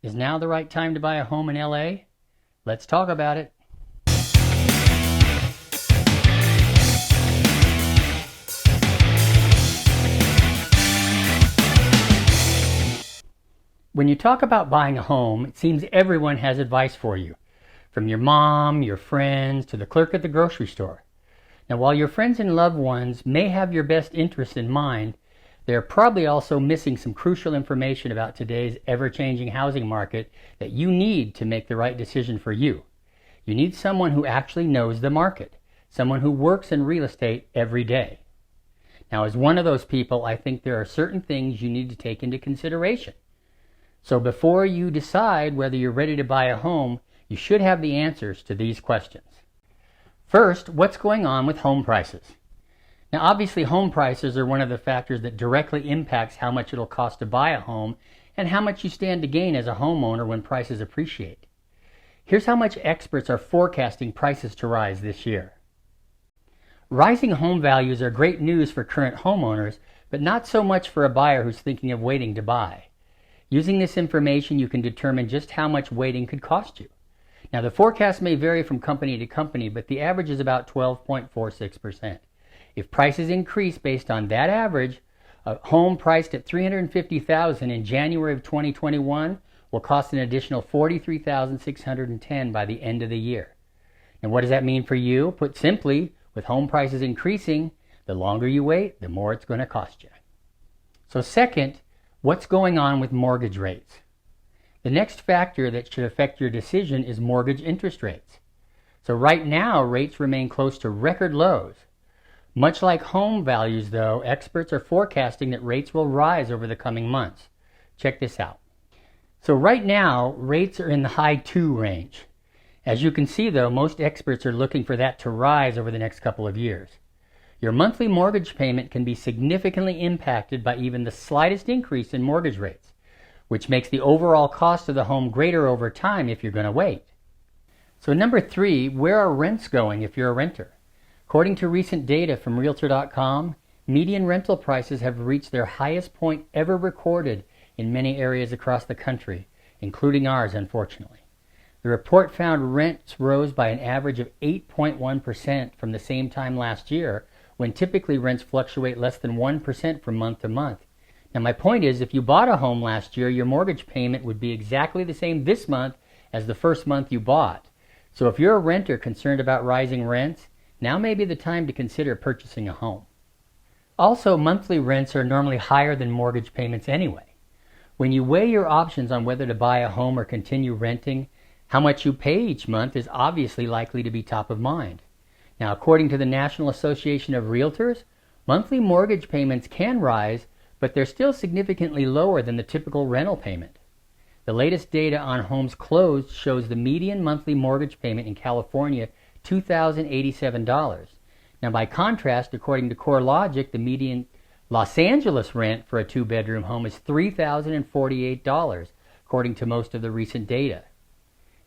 Is now the right time to buy a home in LA? Let's talk about it. When you talk about buying a home, it seems everyone has advice for you, from your mom, your friends, to the clerk at the grocery store. Now, while your friends and loved ones may have your best interests in mind, they're probably also missing some crucial information about today's ever-changing housing market that you need to make the right decision for you. You need someone who actually knows the market, someone who works in real estate every day. Now, as one of those people, I think there are certain things you need to take into consideration. So before you decide whether you're ready to buy a home, you should have the answers to these questions. First, what's going on with home prices? Now, obviously, home prices are one of the factors that directly impacts how much it'll cost to buy a home and how much you stand to gain as a homeowner when prices appreciate. Here's how much experts are forecasting prices to rise this year. Rising home values are great news for current homeowners, but not so much for a buyer who's thinking of waiting to buy. Using this information, you can determine just how much waiting could cost you. Now, the forecast may vary from company to company, but the average is about 12.46%. If prices increase based on that average, a home priced at $350,000 in January of 2021 will cost an additional $43,610 by the end of the year. And what does that mean for you? Put simply, with home prices increasing, the longer you wait, the more it's going to cost you. So second, what's going on with mortgage rates? The next factor that should affect your decision is mortgage interest rates. So right now, rates remain close to record lows. Much like home values, though, experts are forecasting that rates will rise over the coming months. Check this out. So right now, rates are in the high 2 range. As you can see, though, most experts are looking for that to rise over the next couple of years. Your monthly mortgage payment can be significantly impacted by even the slightest increase in mortgage rates, which makes the overall cost of the home greater over time if you're going to wait. So number 3, where are rents going if you're a renter? According to recent data from Realtor.com, median rental prices have reached their highest point ever recorded in many areas across the country, including ours, unfortunately. The report found rents rose by an average of 8.1% from the same time last year, when typically rents fluctuate less than 1% from month to month. Now, my point is, if you bought a home last year, your mortgage payment would be exactly the same this month as the first month you bought. So if you're a renter concerned about rising rents, now may be the time to consider purchasing a home. Also, monthly rents are normally higher than mortgage payments anyway. When you weigh your options on whether to buy a home or continue renting, how much you pay each month is obviously likely to be top of mind. Now, according to the National Association of Realtors, monthly mortgage payments can rise, but they're still significantly lower than the typical rental payment. The latest data on homes closed shows the median monthly mortgage payment in California $2,087. Now, by contrast, according to CoreLogic, the median Los Angeles rent for a 2-bedroom home is $3,048, according to most of the recent data.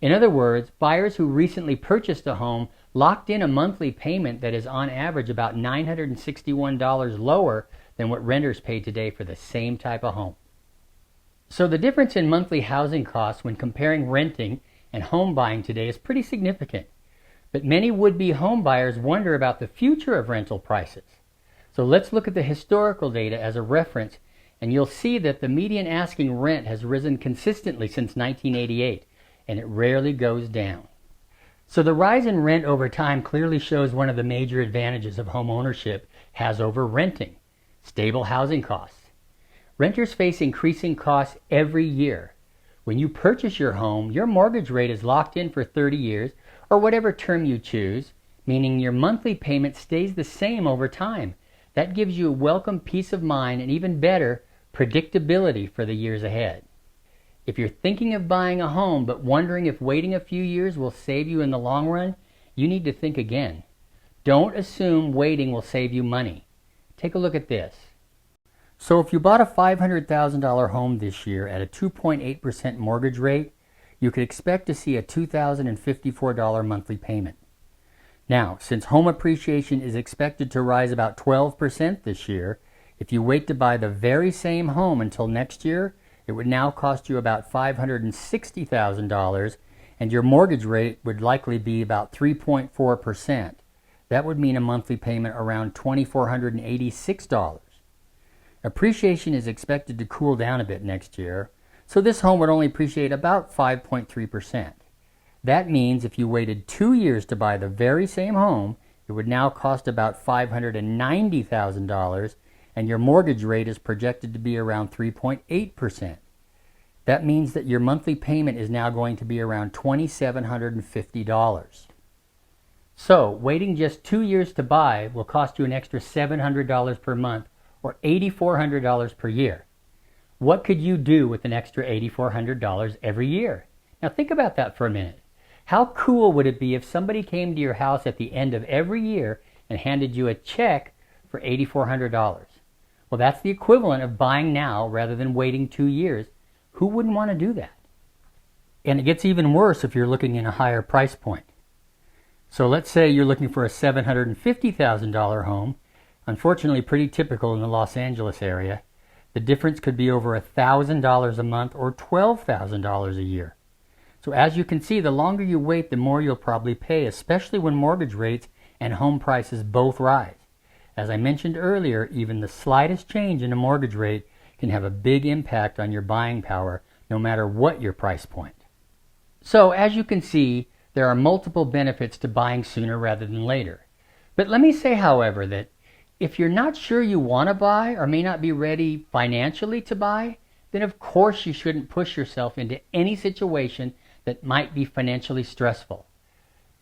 In other words, buyers who recently purchased a home locked in a monthly payment that is on average about $961 lower than what renters pay today for the same type of home. So the difference in monthly housing costs when comparing renting and home buying today is pretty significant. But many would-be home buyers wonder about the future of rental prices. So let's look at the historical data as a reference, and you'll see that the median asking rent has risen consistently since 1988, and it rarely goes down. So the rise in rent over time clearly shows one of the major advantages of home ownership has over renting: stable housing costs. Renters face increasing costs every year. When you purchase your home, your mortgage rate is locked in for 30 years, or whatever term you choose, meaning your monthly payment stays the same over time. That gives you a welcome peace of mind and, even better, predictability for the years ahead. If you're thinking of buying a home but wondering if waiting a few years will save you in the long run, you need to think again. Don't assume waiting will save you money. Take a look at this. So if you bought a $500,000 home this year at a 2.8% mortgage rate, you could expect to see a $2,054 monthly payment. Now, since home appreciation is expected to rise about 12% this year, if you wait to buy the very same home until next year, it would now cost you about $560,000, and your mortgage rate would likely be about 3.4%. That would mean a monthly payment around $2,486. Appreciation is expected to cool down a bit next year, so this home would only appreciate about 5.3%. That means if you waited 2 years to buy the very same home, it would now cost about $590,000, and your mortgage rate is projected to be around 3.8%. That means that your monthly payment is now going to be around $2,750. So, waiting just 2 years to buy will cost you an extra $700 per month, or $8,400 per year. What could you do with an extra $8,400 every year? Now think about that for a minute. How cool would it be if somebody came to your house at the end of every year and handed you a check for $8,400? Well, that's the equivalent of buying now rather than waiting 2 years. Who wouldn't want to do that? And it gets even worse if you're looking in a higher price point. So let's say you're looking for a $750,000 home, unfortunately pretty typical in the Los Angeles area. The difference could be over $1,000 a month or $12,000 a year. So as you can see, the longer you wait, the more you'll probably pay, especially when mortgage rates and home prices both rise. As I mentioned earlier, even the slightest change in a mortgage rate can have a big impact on your buying power, no matter what your price point. So as you can see, there are multiple benefits to buying sooner rather than later. But let me say, however, that if you're not sure you want to buy or may not be ready financially to buy, then of course you shouldn't push yourself into any situation that might be financially stressful.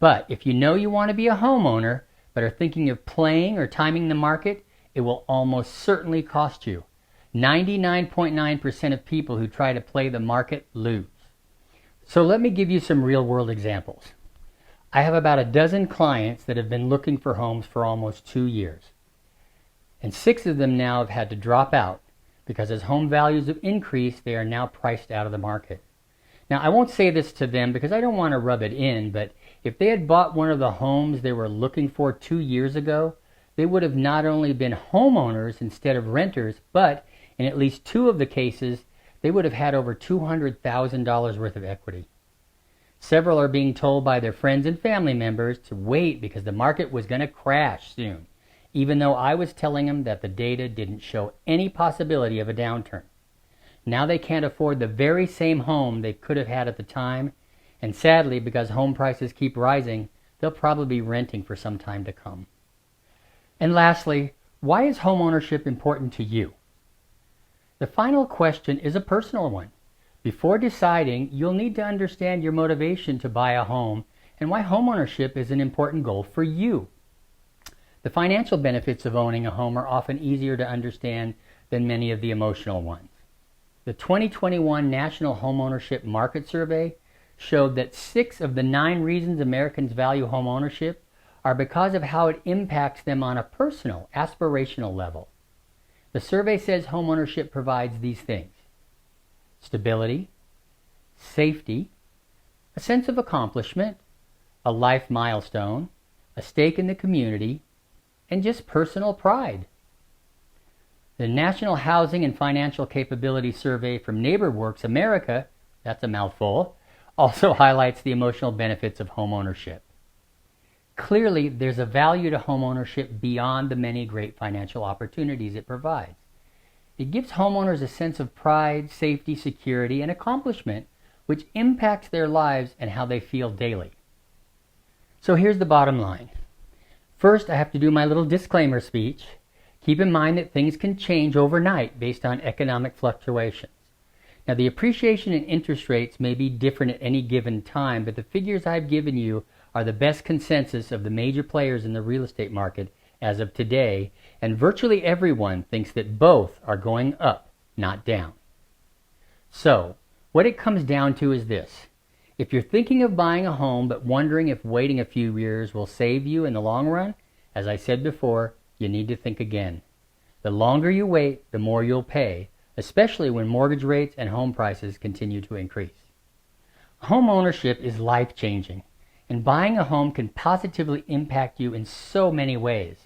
But if you know you want to be a homeowner, but are thinking of playing or timing the market, it will almost certainly cost you. 99.9% of people who try to play the market lose. So let me give you some real-world examples. I have about a dozen clients that have been looking for homes for almost 2 years. And 6 of them now have had to drop out because as home values have increased, they are now priced out of the market. Now, I won't say this to them because I don't want to rub it in, but if they had bought one of the homes they were looking for 2 years ago, they would have not only been homeowners instead of renters, but in at least 2 of the cases, they would have had over $200,000 worth of equity. Several are being told by their friends and family members to wait because the market was going to crash soon, even though I was telling them that the data didn't show any possibility of a downturn. Now they can't afford the very same home they could have had at the time, and sadly, because home prices keep rising, they'll probably be renting for some time to come. And lastly, why is homeownership important to you? The final question is a personal one. Before deciding, you'll need to understand your motivation to buy a home and why homeownership is an important goal for you. The financial benefits of owning a home are often easier to understand than many of the emotional ones. The 2021 National Homeownership Market Survey showed that 6 of the 9 reasons Americans value homeownership are because of how it impacts them on a personal, aspirational level. The survey says homeownership provides these things: stability, safety, a sense of accomplishment, a life milestone, a stake in the community, and just personal pride. The National Housing and Financial Capability Survey from NeighborWorks America, that's a mouthful, also highlights the emotional benefits of homeownership. Clearly, there's a value to homeownership beyond the many great financial opportunities it provides. It gives homeowners a sense of pride, safety, security, and accomplishment, which impacts their lives and how they feel daily. So here's the bottom line. First, I have to do my little disclaimer speech. Keep in mind that things can change overnight based on economic fluctuations. Now, the appreciation in interest rates may be different at any given time, but the figures I've given you are the best consensus of the major players in the real estate market as of today, and virtually everyone thinks that both are going up, not down. So, what it comes down to is this. If you're thinking of buying a home but wondering if waiting a few years will save you in the long run, as I said before, you need to think again. The longer you wait, the more you'll pay, especially when mortgage rates and home prices continue to increase. Home ownership is life-changing, and buying a home can positively impact you in so many ways.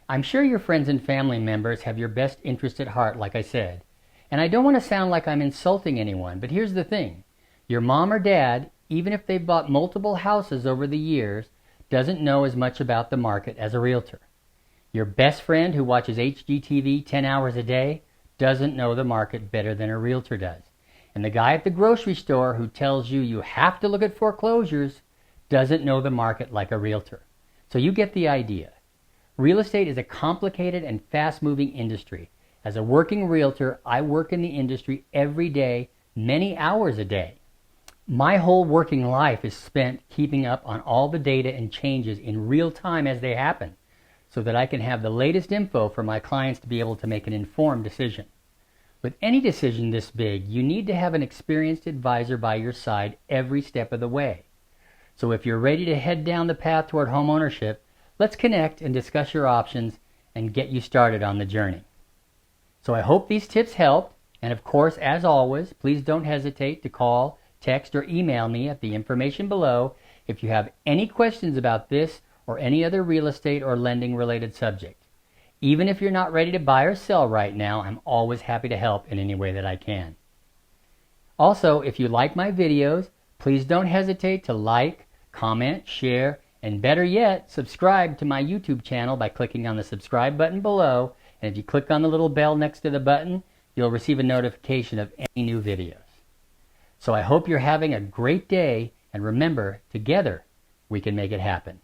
I'm sure your friends and family members have your best interest at heart, like I said, And I don't want to sound like I'm insulting anyone, but here's the thing. Your mom or dad, even if they've bought multiple houses over the years, doesn't know as much about the market as a realtor. Your best friend who watches HGTV 10 hours a day doesn't know the market better than a realtor does. And the guy at the grocery store who tells you you have to look at foreclosures doesn't know the market like a realtor. So you get the idea. Real estate is a complicated and fast-moving industry. As a working realtor, I work in the industry every day, many hours a day. My whole working life is spent keeping up on all the data and changes in real time as they happen, so that I can have the latest info for my clients to be able to make an informed decision. With any decision this big, you need to have an experienced advisor by your side every step of the way. So if you're ready to head down the path toward home ownership, let's connect and discuss your options and get you started on the journey. So I hope these tips helped, and of course, as always, please don't hesitate to call, text, or email me at the information below if you have any questions about this or any other real estate or lending related subject. Even if you're not ready to buy or sell right now, I'm always happy to help in any way that I can. Also, if you like my videos, please don't hesitate to like, comment, share, and better yet, subscribe to my YouTube channel by clicking on the subscribe button below. And if you click on the little bell next to the button, you'll receive a notification of any new videos. So I hope you're having a great day, and remember, together we can make it happen.